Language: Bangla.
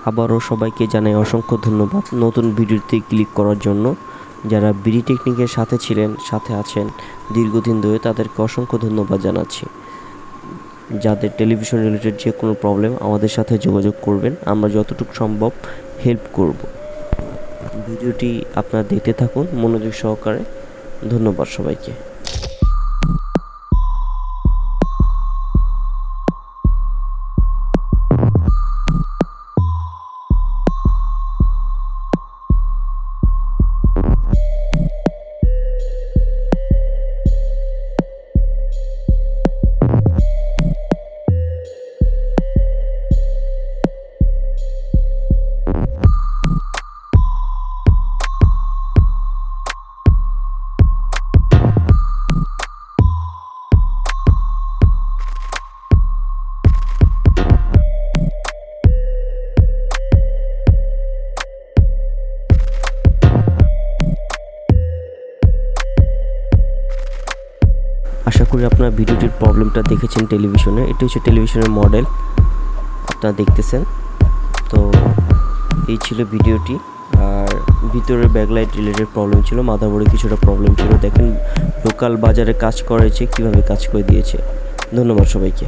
আবারও সবাইকে জানাই অসংখ্য ধন্যবাদ নতুন ভিডিওতে ক্লিক করার জন্য। যারা বিডি টেকনিকের সাথে ছিলেন, সাথে আছেন দীর্ঘদিন ধরে, তাদেরকে অসংখ্য ধন্যবাদ জানাচ্ছি। যাদের টেলিভিশন রিলেটেড যে কোনো প্রবলেম আমাদের সাথে যোগাযোগ করবেন, আমরা যতটুকু সম্ভব হেল্প করব। ভিডিওটি আপনারা দেখতে থাকুন মনোযোগ সহকারে। ধন্যবাদ সবাইকে। আশা করি আপনারা ভিডিওটির প্রবলেমটা দেখেছেন টেলিভিশনে। এটি হচ্ছে টেলিভিশনের মডেল, আপনারা দেখতেছেন। তো এই ছিল ভিডিওটি। আর ভিতরে ব্যাকলাইট রিলেটেড প্রবলেম ছিল, মাদারবোর্ডে কিছুটা প্রবলেম ছিল। দেখেন লোকাল বাজারে কাজ করেছে, কিভাবে কাজ করে দিয়েছে। ধন্যবাদ সবাইকে।